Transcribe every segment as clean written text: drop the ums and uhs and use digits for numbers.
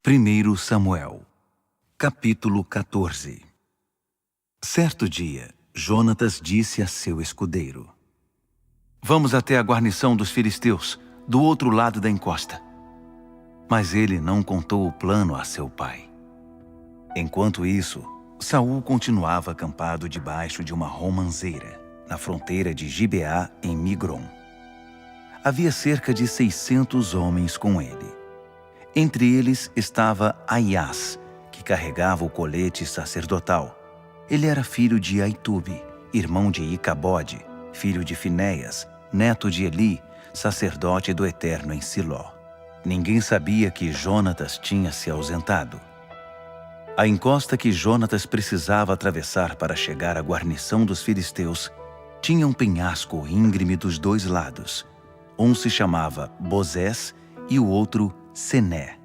1 Samuel, capítulo 14. Certo dia, Jonatas disse a seu escudeiro: "Vamos até a guarnição dos filisteus, do outro lado da encosta." Mas ele não contou o plano a seu pai. Enquanto isso, Saul continuava acampado debaixo de uma romanceira, na fronteira de Gibeá, em Migron. Havia cerca de 600 homens com ele. Entre eles estava Aias, que carregava o colete sacerdotal. Ele era filho de Aitube, irmão de Icabode, filho de Finéias, neto de Eli, sacerdote do Eterno em Siló. Ninguém sabia que Jonatas tinha se ausentado. A encosta que Jonatas precisava atravessar para chegar à guarnição dos filisteus tinha um penhasco íngreme dos dois lados. Um se chamava Bozés e o outro Sené.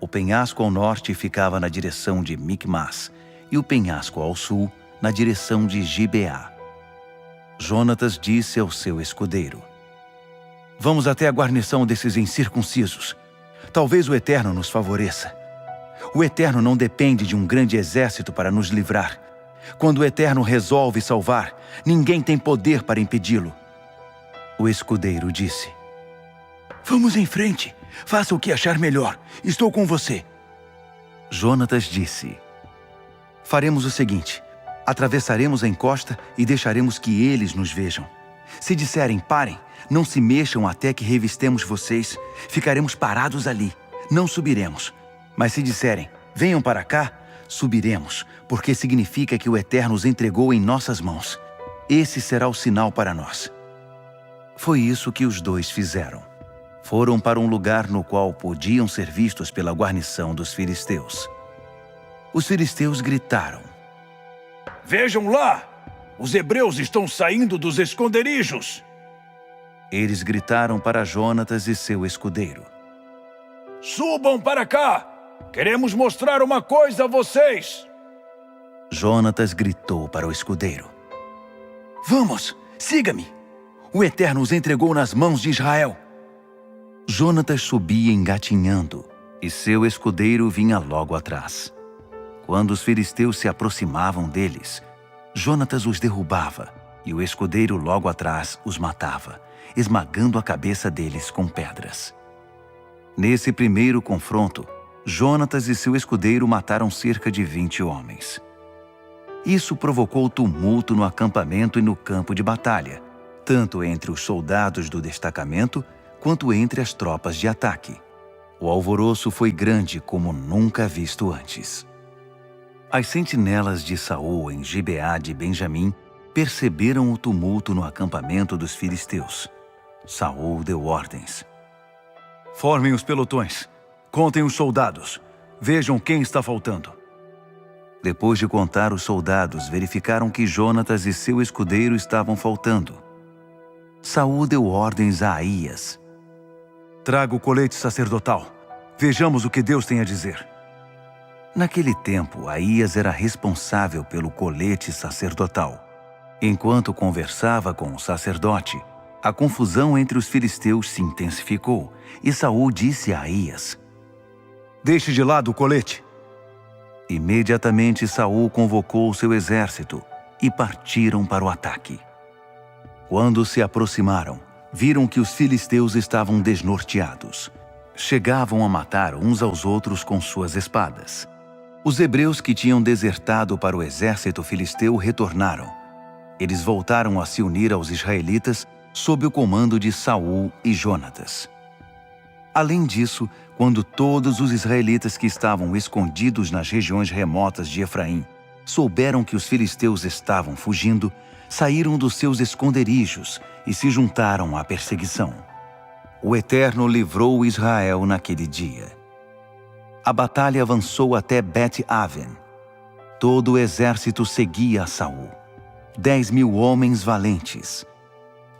O penhasco ao norte ficava na direção de Micmas e o penhasco ao sul na direção de Gibeá. Jonatas disse ao seu escudeiro: "Vamos até a guarnição desses incircuncisos. Talvez o Eterno nos favoreça. O Eterno não depende de um grande exército para nos livrar. Quando o Eterno resolve salvar, ninguém tem poder para impedi-lo." O escudeiro disse: "Vamos em frente. Faça o que achar melhor. Estou com você." Jonatas disse: "Faremos o seguinte: atravessaremos a encosta e deixaremos que eles nos vejam. Se disserem parem, não se mexam até que revistemos vocês, ficaremos parados ali, não subiremos. Mas se disserem venham para cá, subiremos, porque significa que o Eterno os entregou em nossas mãos. Esse será o sinal para nós." Foi isso que os dois fizeram. Foram para um lugar no qual podiam ser vistos pela guarnição dos filisteus. Os filisteus gritaram: "Vejam lá! Os hebreus estão saindo dos esconderijos!" Eles gritaram para Jonatas e seu escudeiro: "Subam para cá! Queremos mostrar uma coisa a vocês!" Jonatas gritou para o escudeiro: "Vamos, siga-me! O Eterno os entregou nas mãos de Israel." Jonatas subia engatinhando, e seu escudeiro vinha logo atrás. Quando os filisteus se aproximavam deles, Jonatas os derrubava, e o escudeiro logo atrás os matava, esmagando a cabeça deles com pedras. Nesse primeiro confronto, Jonatas e seu escudeiro mataram cerca de 20 homens. Isso provocou tumulto no acampamento e no campo de batalha, tanto entre os soldados do destacamento quanto entre as tropas de ataque. O alvoroço foi grande como nunca visto antes. As sentinelas de Saul em Gibeá de Benjamim perceberam o tumulto no acampamento dos filisteus. Saul deu ordens: "Formem os pelotões, contem os soldados, vejam quem está faltando." Depois de contar os soldados, verificaram que Jonatas e seu escudeiro estavam faltando. Saul deu ordens a Aias: "Traga o colete sacerdotal. Vejamos o que Deus tem a dizer." Naquele tempo, Aias era responsável pelo colete sacerdotal. Enquanto conversava com o sacerdote, a confusão entre os filisteus se intensificou, e Saul disse a Aias: "Deixe de lado o colete." Imediatamente Saul convocou seu exército e partiram para o ataque. Quando se aproximaram, viram que os filisteus estavam desnorteados. Chegavam a matar uns aos outros com suas espadas. Os hebreus que tinham desertado para o exército filisteu retornaram. Eles voltaram a se unir aos israelitas sob o comando de Saul e Jonatas. Além disso, quando todos os israelitas que estavam escondidos nas regiões remotas de Efraim souberam que os filisteus estavam fugindo, saíram dos seus esconderijos e se juntaram à perseguição. O Eterno livrou Israel naquele dia. A batalha avançou até Bet-Aven. Todo o exército seguia a Saul. 10.000 homens valentes.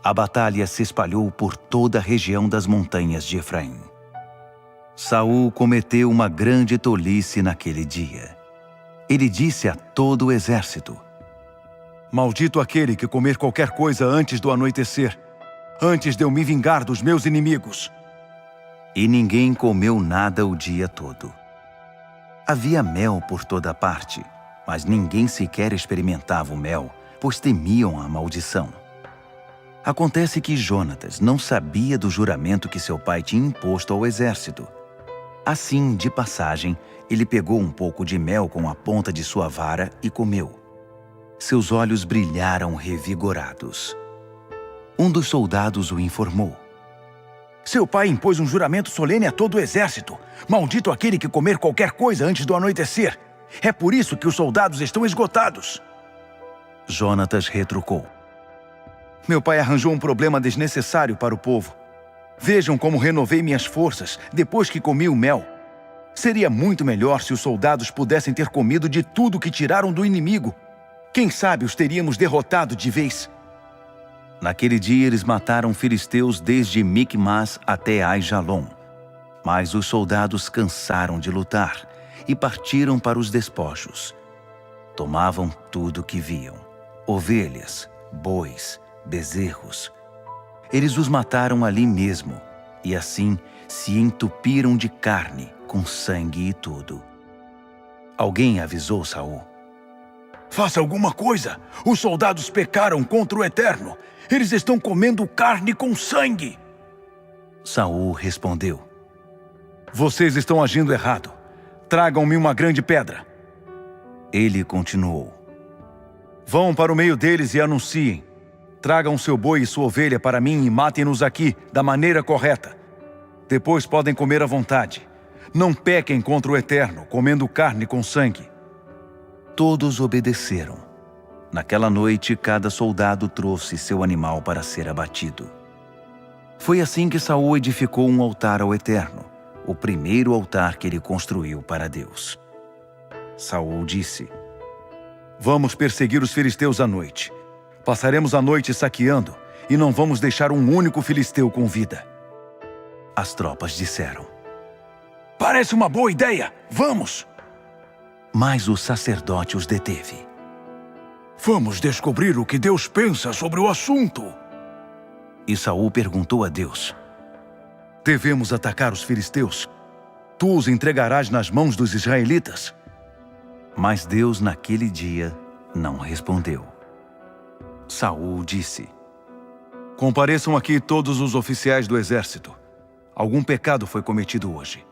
A batalha se espalhou por toda a região das montanhas de Efraim. Saul cometeu uma grande tolice naquele dia. Ele disse a todo o exército: "Maldito aquele que comer qualquer coisa antes do anoitecer, antes de eu me vingar dos meus inimigos." E ninguém comeu nada o dia todo. Havia mel por toda parte, mas ninguém sequer experimentava o mel, pois temiam a maldição. Acontece que Jonatas não sabia do juramento que seu pai tinha imposto ao exército. Assim, de passagem, ele pegou um pouco de mel com a ponta de sua vara e comeu. Seus olhos brilharam revigorados. Um dos soldados o informou. Seu pai impôs um juramento solene a todo o exército. Maldito aquele que comer qualquer coisa antes do anoitecer. É por isso que os soldados estão esgotados. Jonatas retrucou. Meu pai arranjou um problema desnecessário para o povo. Vejam como renovei minhas forças depois que comi o mel. Seria muito melhor se os soldados pudessem ter comido de tudo que tiraram do inimigo. Quem sabe os teríamos derrotado de vez. Naquele dia eles mataram filisteus desde Micmas até Aijalon. Mas os soldados cansaram de lutar e partiram para os despojos. Tomavam tudo que viam: ovelhas, bois, bezerros. Eles os mataram ali mesmo, e assim se entupiram de carne, com sangue e tudo. Alguém avisou Saul. Faça alguma coisa! Os soldados pecaram contra o Eterno. Eles estão comendo carne com sangue. Saul respondeu. Vocês estão agindo errado. Tragam-me uma grande pedra. Ele continuou. Vão para o meio deles e anunciem. Tragam seu boi e sua ovelha para mim e matem-nos aqui da maneira correta. Depois podem comer à vontade. Não pequem contra o Eterno, comendo carne com sangue. Todos obedeceram. Naquela noite, cada soldado trouxe seu animal para ser abatido. Foi assim que Saul edificou um altar ao Eterno, o primeiro altar que ele construiu para Deus. Saul disse: Vamos perseguir os filisteus à noite. Passaremos a noite saqueando e não vamos deixar um único filisteu com vida. As tropas disseram: Parece uma boa ideia! Vamos! Mas o sacerdote os deteve. Vamos descobrir o que Deus pensa sobre o assunto. E Saul perguntou a Deus: Devemos atacar os filisteus? Tu os entregarás nas mãos dos israelitas? Mas Deus naquele dia não respondeu. Saul disse: Compareçam aqui todos os oficiais do exército. Algum pecado foi cometido hoje.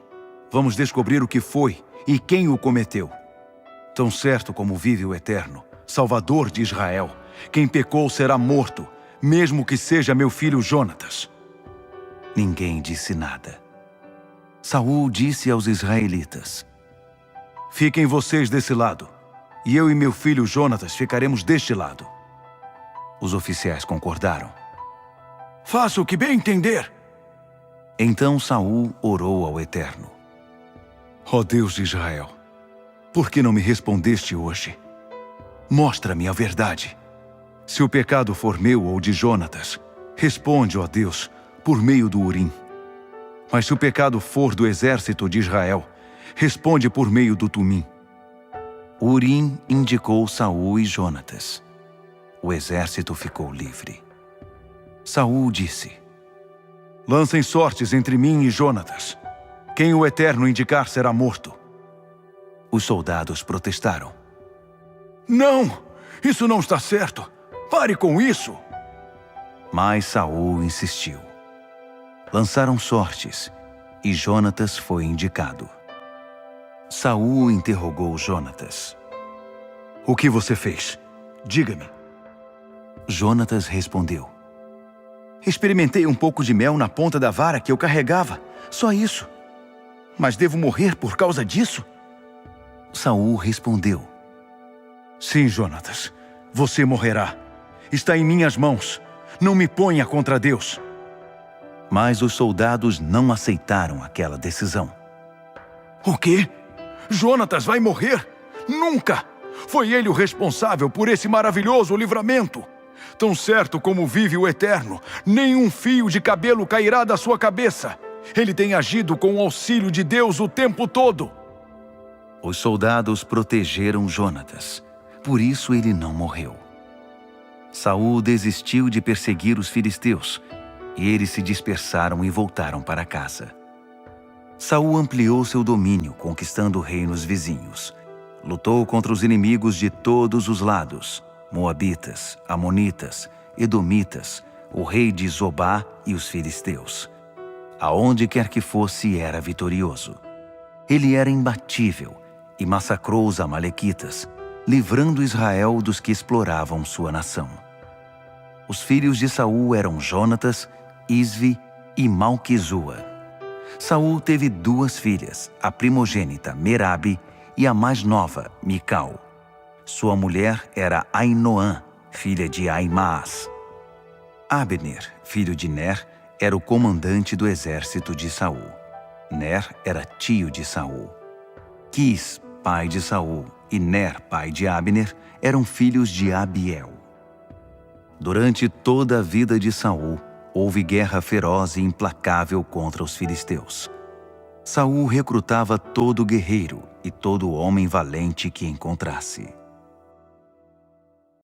Vamos descobrir o que foi e quem o cometeu. Tão certo como vive o Eterno, Salvador de Israel, quem pecou será morto, mesmo que seja meu filho Jonatas. Ninguém disse nada. Saul disse aos israelitas: Fiquem vocês desse lado, e eu e meu filho Jonatas ficaremos deste lado. Os oficiais concordaram. Faça o que bem entender. Então Saul orou ao Eterno. Ó Deus de Israel, por que não me respondeste hoje? Mostra-me a verdade. Se o pecado for meu ou de Jonatas, responde, ó Deus, por meio do Urim. Mas se o pecado for do exército de Israel, responde por meio do Tumim. O Urim indicou Saul e Jonatas. O exército ficou livre. Saul disse: Lancem sortes entre mim e Jonatas. Quem o Eterno indicar será morto. Os soldados protestaram. Não! Isso não está certo! Pare com isso! Mas Saul insistiu. Lançaram sortes, e Jonatas foi indicado. Saul interrogou Jonatas. O que você fez? Diga-me. Jonatas respondeu: Experimentei um pouco de mel na ponta da vara que eu carregava, só isso. Mas devo morrer por causa disso? Saul respondeu: Sim, Jonatas, você morrerá. Está em minhas mãos. Não me ponha contra Deus. Mas os soldados não aceitaram aquela decisão. O quê? Jonatas vai morrer? Nunca! Foi ele o responsável por esse maravilhoso livramento. Tão certo como vive o Eterno, nenhum fio de cabelo cairá da sua cabeça. Ele tem agido com o auxílio de Deus o tempo todo. Os soldados protegeram Jonatas, por isso ele não morreu. Saul desistiu de perseguir os filisteus, e eles se dispersaram e voltaram para casa. Saul ampliou seu domínio, conquistando reinos vizinhos. Lutou contra os inimigos de todos os lados: moabitas, amonitas, edomitas, o rei de Zobá e os filisteus. Aonde quer que fosse, era vitorioso. Ele era imbatível e massacrou os amalequitas, livrando Israel dos que exploravam sua nação. Os filhos de Saul eram Jonatas, Isvi e Malquizua. Saul teve 2 filhas, a primogênita Merabe e a mais nova, Mical. Sua mulher era Ainoã, filha de Aimaas. Abner, filho de Ner, era o comandante do exército de Saul. Ner era tio de Saul. Quis, pai de Saul, e Ner, pai de Abner, eram filhos de Abiel. Durante toda a vida de Saul, houve guerra feroz e implacável contra os filisteus. Saul recrutava todo guerreiro e todo homem valente que encontrasse.